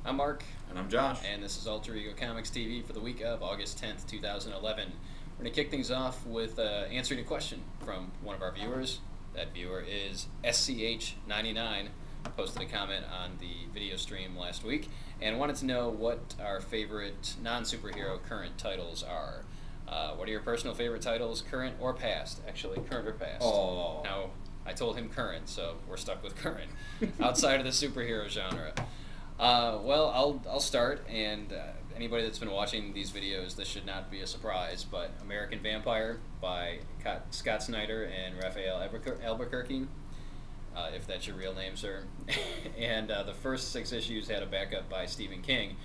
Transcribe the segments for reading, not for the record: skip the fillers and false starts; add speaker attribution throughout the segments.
Speaker 1: I'm Mark.
Speaker 2: And I'm Josh.
Speaker 1: And this is Alter Ego Comics TV for the week of August 10th, 2011. We're going to kick things off with answering a question from one of our viewers. That viewer is SCH99. Posted a comment on the video stream last week and wanted to know what our favorite non-superhero current titles are. What are your personal favorite titles, current or past? Actually, current or past.
Speaker 2: Oh.
Speaker 1: Now, I told him current, so we're stuck with current. Outside of the superhero genre. Well, I'll start, and anybody that's been watching these videos, this should not be a surprise, but American Vampire by Scott Snyder and Raphael Albuquerque, if that's your real name, sir. And the first 6 issues had a backup by Stephen King,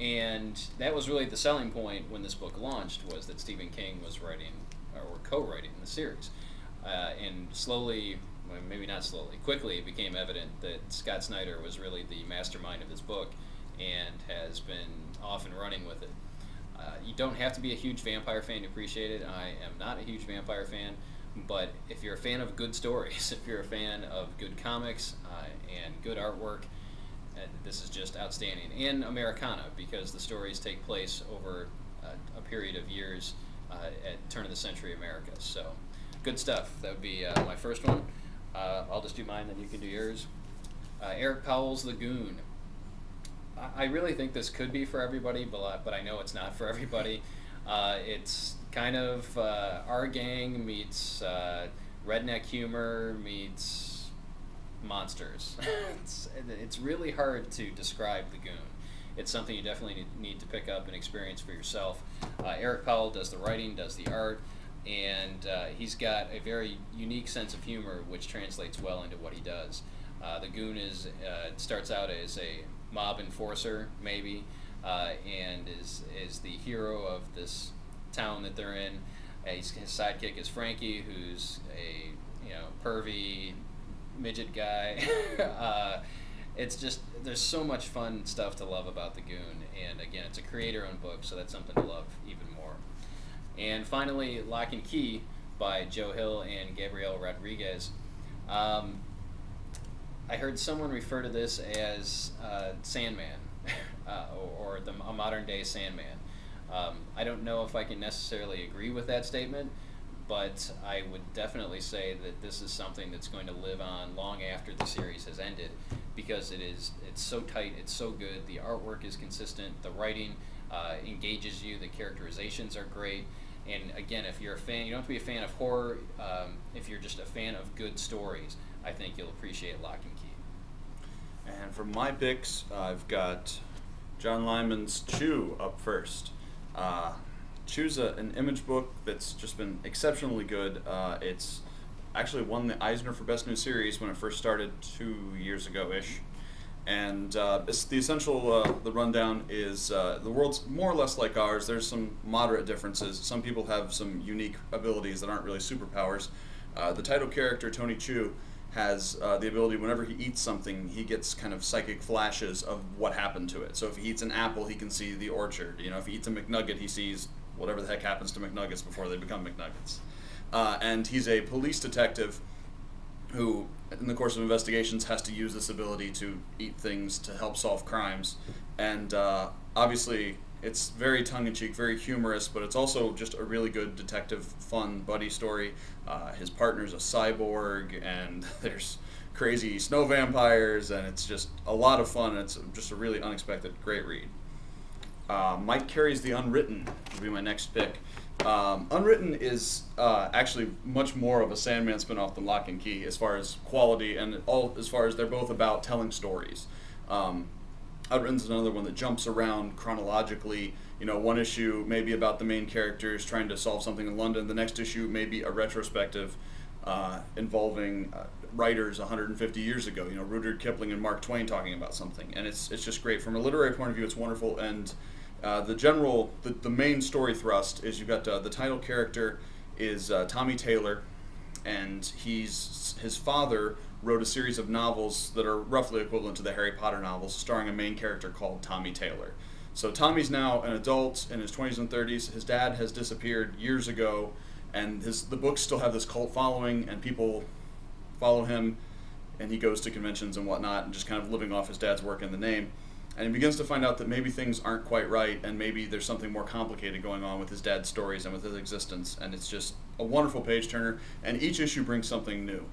Speaker 1: and that was really the selling point when this book launched, was that Stephen King was writing, or co-writing the series. And slowly, well, maybe not slowly, quickly it became evident that Scott Snyder was really the mastermind of this book and has been off and running with it. You don't have to be a huge vampire fan to appreciate it. I am not a huge vampire fan, but if you're a fan of good stories, if you're a fan of good comics and good artwork, this is just outstanding. And Americana, because the stories take place over a period of years at turn-of-the-century America. So, good stuff. That would be my first one. I'll just do mine, then you can do yours. Eric Powell's The Goon. I really think this could be for everybody, but I know it's not for everybody. It's kind of our gang meets redneck humor meets monsters. It's really hard to describe The Goon. It's something you definitely need to pick up and experience for yourself. Eric Powell does the writing, does the art, and he's got a very unique sense of humor which translates well into what he does. The Goon starts out as a mob enforcer, maybe, and is the hero of this town that they're in. His sidekick is Frankie, who's a pervy midget guy. It's just, there's so much fun stuff to love about The Goon, and again, it's a creator-owned book, so that's something to love even more. And finally, Lock and Key by Joe Hill and Gabriel Rodriguez. I heard someone refer to this as Sandman, or a modern-day Sandman. I don't know if I can necessarily agree with that statement, but I would definitely say that this is something that's going to live on long after the series has ended, because it's so tight, it's so good, the artwork is consistent, the writing engages you, the characterizations are great. And again, if you're a fan, you don't have to be a fan of horror. If you're just a fan of good stories, I think you'll appreciate Lock and Key.
Speaker 2: And for my picks, I've got John Lyman's Chew up first. Chew's an image book that's just been exceptionally good. It's actually won the Eisner for Best New Series when it first started 2 years ago-ish. And it's the essential, the rundown is the world's more or less like ours. There's some moderate differences. Some people have some unique abilities that aren't really superpowers. The title character, Tony Chew, has the ability, whenever he eats something, he gets kind of psychic flashes of what happened to it. So if he eats an apple, he can see the orchard. If he eats a McNugget, he sees whatever the heck happens to McNuggets before they become McNuggets. And he's a police detective who, in the course of investigations, has to use this ability to eat things to help solve crimes. And obviously, it's very tongue-in-cheek, very humorous, but it's also just a really good detective, fun buddy story. His partner's a cyborg, and there's crazy snow vampires, and it's just a lot of fun. It's just a really unexpected, great read. Mike Carey's The Unwritten would be my next pick. Unwritten is actually much more of a Sandman spinoff than Lock and Key as far as quality and as far as they're both about telling stories. Unwritten's another one that jumps around chronologically. One issue may be about the main characters trying to solve something in London. The next issue may be a retrospective involving writers 150 years ago. Rudyard Kipling and Mark Twain talking about something, and it's just great from a literary point of view. It's wonderful. And the main story thrust is you've got the title character is Tommy Taylor, and his father wrote a series of novels that are roughly equivalent to the Harry Potter novels, starring a main character called Tommy Taylor. So Tommy's now an adult in his 20s and 30s. His dad has disappeared years ago, and the books still have this cult following, and people follow him, and he goes to conventions and whatnot, and just kind of living off his dad's work in the name. And he begins to find out that maybe things aren't quite right, and maybe there's something more complicated going on with his dad's stories and with his existence. And it's just a wonderful page turner, and each issue brings something new.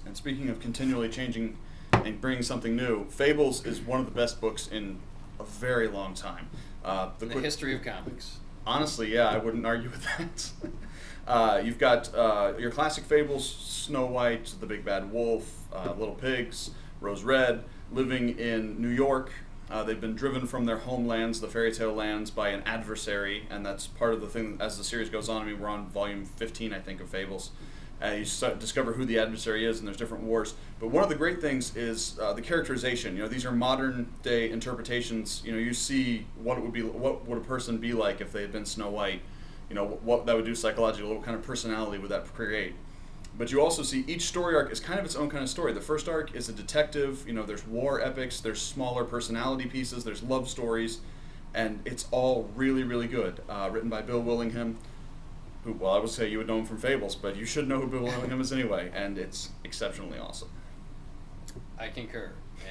Speaker 2: And speaking of continually changing and bringing something new, Fables is one of the best books in a very long time.
Speaker 1: The history of comics.
Speaker 2: Honestly, yeah, I wouldn't argue with that. You've got your classic Fables: Snow White, the Big Bad Wolf, Little Pigs, Rose Red, living in New York. They've been driven from their homelands, the fairy tale lands, by an adversary, and that's part of the thing as the series goes on. I mean, we're on volume 15, I think, of Fables. You discover who the adversary is, and there's different wars. But one of the great things is the characterization. You know, these are modern day interpretations. You know, you see what would a person be like if they had been Snow White. You know, what that would do psychologically, what kind of personality would that create. But you also see each story arc is kind of its own kind of story. The first arc is a detective. You know, there's war epics, there's smaller personality pieces, there's love stories, and it's all really, really good. Written by Bill Willingham, who, well, I would say you would know him from Fables, but you should know who Bill Willingham is anyway, and it's exceptionally awesome.
Speaker 1: I concur.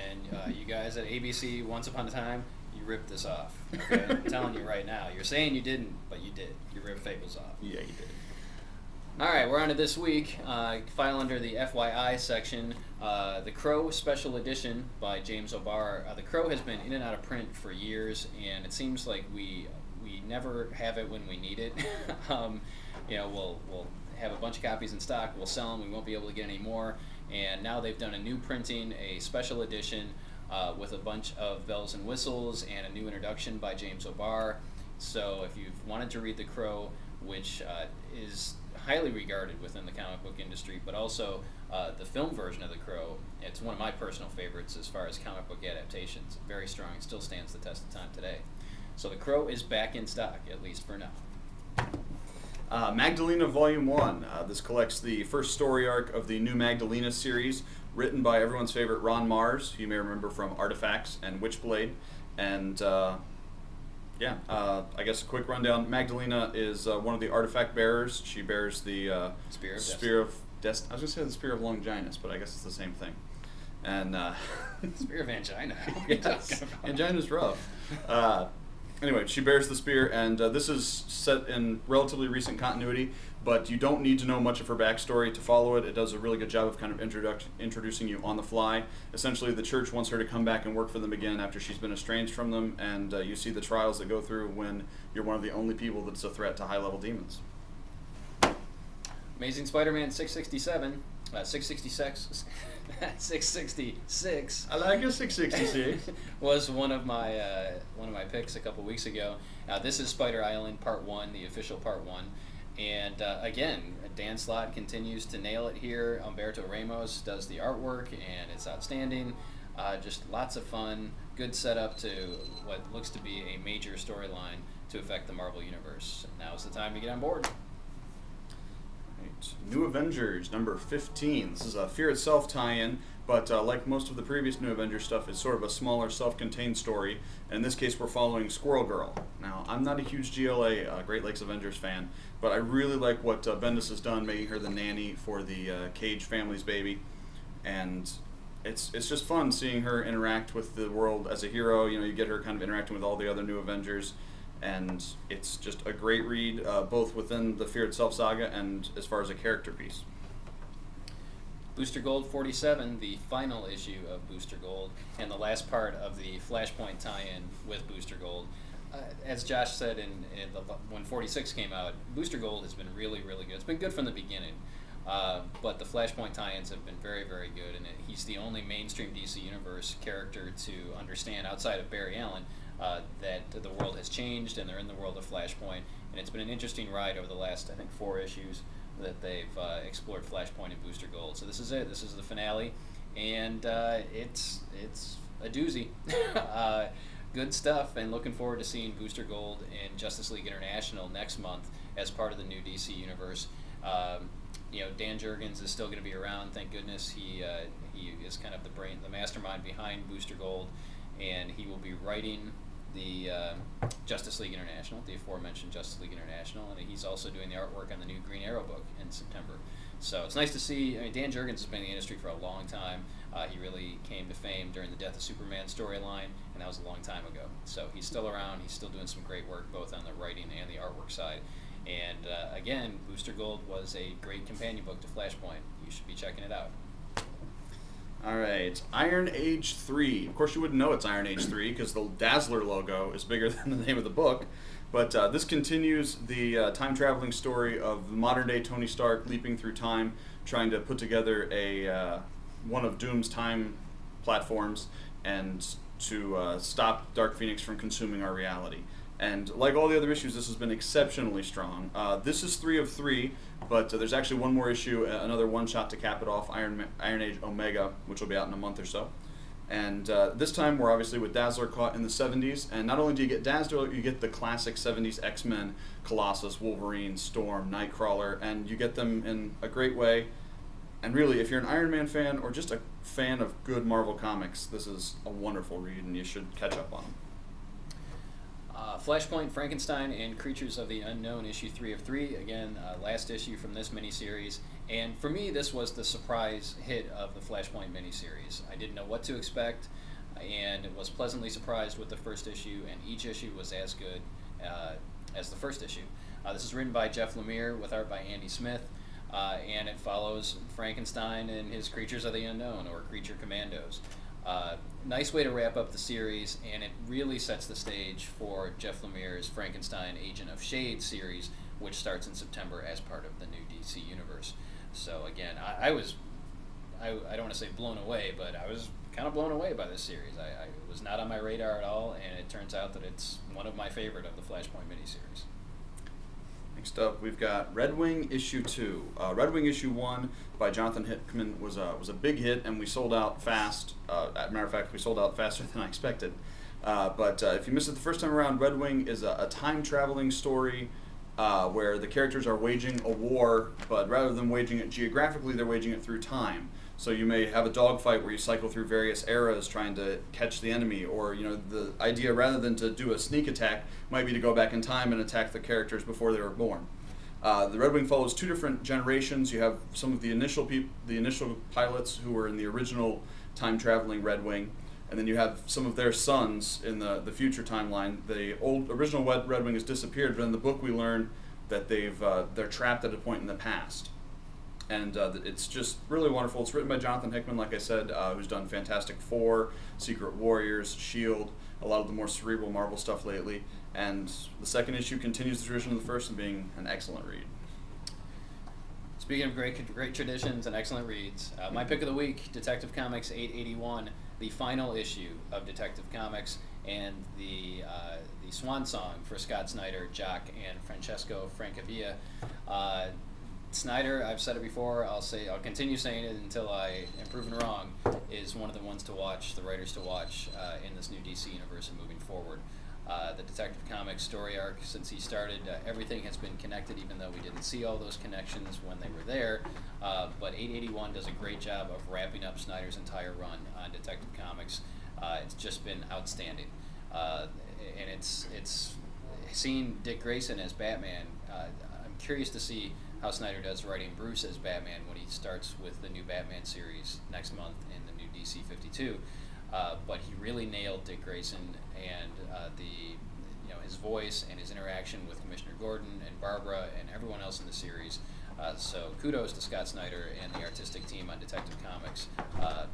Speaker 1: And you guys at ABC, once upon a time, you ripped this off. Okay? I'm telling you right now. You're saying you didn't, but you did. You ripped Fables off.
Speaker 2: Yeah, you did.
Speaker 1: All right, we're on to this week. File under the FYI section, The Crow Special Edition by James O'Barr. The Crow has been in and out of print for years, and it seems like we never have it when we need it. You know, we'll have a bunch of copies in stock, we'll sell them, we won't be able to get any more. And now they've done a new printing, a special edition with a bunch of bells and whistles and a new introduction by James O'Barr. So if you've wanted to read The Crow, which is highly regarded within the comic book industry, but also the film version of The Crow, it's one of my personal favorites as far as comic book adaptations. Very strong, it still stands the test of time today. So The Crow is back in stock, at least for now.
Speaker 2: Magdalena Volume 1. This collects the first story arc of the new Magdalena series, written by everyone's favorite Ron Mars, who you may remember from Artifacts and Witchblade. And yeah, I guess a quick rundown. Magdalena is one of the artifact bearers. She bears the Spear of Destiny. I was going to say the Spear of Longinus, but I guess it's the same thing. And
Speaker 1: Spear of Angina.
Speaker 2: Yes, Angina's rough. Anyway, she bears the spear, and this is set in relatively recent continuity, but you don't need to know much of her backstory to follow it. It does a really good job of kind of introducing you on the fly. Essentially, the church wants her to come back and work for them again after she's been estranged from them, and you see the trials that go through when you're one of the only people that's a threat to high-level demons.
Speaker 1: Amazing Spider-Man 667, 666. 666.
Speaker 2: I like a 666.
Speaker 1: Was one of my picks a couple weeks ago. This is Spider Island Part 1, the official Part 1. And again, Dan Slott continues to nail it here. Humberto Ramos does the artwork, and it's outstanding. Just lots of fun, good setup to what looks to be a major storyline to affect the Marvel Universe. Now's the time to get on board.
Speaker 2: New Avengers, number 15. This is a Fear Itself tie-in, but like most of the previous New Avengers stuff, it's sort of a smaller, self-contained story. And in this case, we're following Squirrel Girl. Now, I'm not a huge GLA, Great Lakes Avengers fan, but I really like what Bendis has done, making her the nanny for the Cage family's baby. And it's just fun seeing her interact with the world as a hero. You know, you get her kind of interacting with all the other New Avengers. And it's just a great read, both within the Fear Itself saga and as far as a character piece.
Speaker 1: Booster Gold 47, the final issue of Booster Gold, and the last part of the Flashpoint tie-in with Booster Gold. As Josh said when 46 came out, Booster Gold has been really, really good. It's been good from the beginning, but the Flashpoint tie-ins have been very, very good, and he's the only mainstream DC Universe character to understand, outside of Barry Allen, that the world has changed and they're in the world of Flashpoint, and it's been an interesting ride over the last, I think, 4 issues that they've explored Flashpoint and Booster Gold. So this is it. This is the finale, and it's a doozy. Good stuff, and looking forward to seeing Booster Gold in Justice League International next month as part of the new DC Universe. You know, Dan Jurgens is still going to be around. Thank goodness. He is kind of the mastermind behind Booster Gold, and he will be writing the Justice League International, the aforementioned Justice League International, and he's also doing the artwork on the new Green Arrow book in September. So it's nice to see. I mean, Dan Jurgens has been in the industry for a long time. He really came to fame during the Death of Superman storyline, and that was a long time ago. So he's still around. He's still doing some great work, both on the writing and the artwork side. And again, Booster Gold was a great companion book to Flashpoint. You should be checking it out.
Speaker 2: All right, Iron Age 3. Of course, you wouldn't know it's Iron Age 3 because the Dazzler logo is bigger than the name of the book. But this continues the time-traveling story of the modern-day Tony Stark leaping through time, trying to put together a one of Doom's time platforms and to stop Dark Phoenix from consuming our reality. And like all the other issues, this has been exceptionally strong. This is 3 of 3, but there's actually one more issue, another one-shot to cap it off, Iron Age Omega, which will be out in a month or so. And this time we're obviously with Dazzler caught in the 70s, and not only do you get Dazzler, you get the classic 70s X-Men, Colossus, Wolverine, Storm, Nightcrawler, and you get them in a great way. And really, if you're an Iron Man fan or just a fan of good Marvel comics, this is a wonderful read, and you should catch up on them.
Speaker 1: Flashpoint Frankenstein and Creatures of the Unknown, issue 3 of 3. Again, last issue from this miniseries. And for me, this was the surprise hit of the Flashpoint miniseries. I didn't know what to expect, and was pleasantly surprised with the first issue, and each issue was as good as the first issue. This is written by Jeff Lemire with art by Andy Smith, and it follows Frankenstein and his Creatures of the Unknown, or Creature Commandos. Nice way to wrap up the series, and it really sets the stage for Jeff Lemire's Frankenstein Agent of S.H.I.E.L.D. series, which starts in September as part of the new DC universe. So again, I don't want to say blown away, but I was kind of blown away by this series. It was not on my radar at all, and it turns out that it's one of my favorite of the Flashpoint miniseries.
Speaker 2: Next up, we've got Red Wing issue 2. Red Wing issue 1 by Jonathan Hickman was a big hit, and we sold out fast. As a matter of fact, we sold out faster than I expected. But if you missed it the first time around, Red Wing is a time-traveling story where the characters are waging a war, but rather than waging it geographically, they're waging it through time. So you may have a dogfight where you cycle through various eras trying to catch the enemy, or the idea rather than to do a sneak attack might be to go back in time and attack the characters before they were born. The Red Wing follows 2 different generations. You have some of the initial pilots who were in the original time-traveling Red Wing, and then you have some of their sons in the future timeline. The original Red Wing has disappeared, but in the book we learn that they're trapped at a point in the past. And it's just really wonderful. It's written by Jonathan Hickman, like I said, who's done Fantastic Four, Secret Warriors, S.H.I.E.L.D., a lot of the more cerebral Marvel stuff lately. And the second issue continues the tradition of the first and being an excellent read.
Speaker 1: Speaking of great traditions and excellent reads, my pick of the week, Detective Comics 881, the final issue of Detective Comics, and the swan song for Scott Snyder, Jock, and Francesco Francavilla. Snyder, I've said it before, I'll continue saying it until I am proven wrong, is one of the ones to watch, the writers to watch in this new DC universe and moving forward. The Detective Comics story arc, since he started, everything has been connected, even though we didn't see all those connections when they were there. But 881 does a great job of wrapping up Snyder's entire run on Detective Comics. It's just been outstanding. And it's seeing Dick Grayson as Batman. I'm curious to see how Snyder does writing Bruce as Batman when he starts with the new Batman series next month in the new DC 52. But he really nailed Dick Grayson and his voice and his interaction with Commissioner Gordon and Barbara and everyone else in the series. So kudos to Scott Snyder and the artistic team on Detective Comics. A+.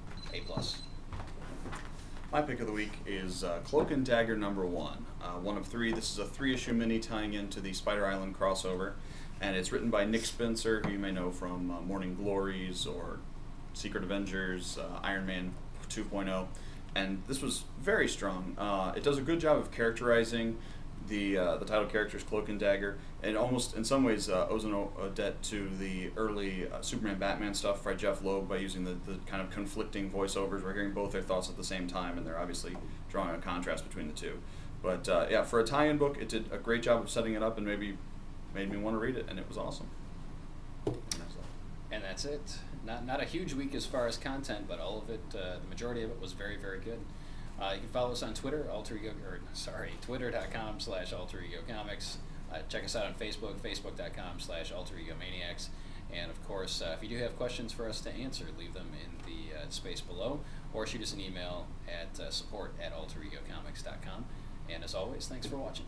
Speaker 2: My pick of the week is Cloak and Dagger #1, 1 of 3. This is a 3-issue mini tying into the Spider Island crossover, and it's written by Nick Spencer, who you may know from Morning Glories or Secret Avengers, Iron Man 2.0, and this was very strong. It does a good job of characterizing the title characters, Cloak and Dagger, and almost in some ways owes a debt to the early Superman Batman stuff by Jeff Loeb by using the kind of conflicting voiceovers. We're hearing both their thoughts at the same time, and they're obviously drawing a contrast between the two. But yeah, for a tie-in book, it did a great job of setting it up and maybe made me want to read it, and it was awesome.
Speaker 1: And that's it. Not a huge week as far as content, but all of it, the majority of it was very, very good. You can follow us on Twitter, twitter.com/alteregocomics. Check us out on Facebook, facebook.com/alteregomaniacs. And of course, if you do have questions for us to answer, leave them in the space below, or shoot us an email at support@alteregocomics.com. And as always, thanks for watching.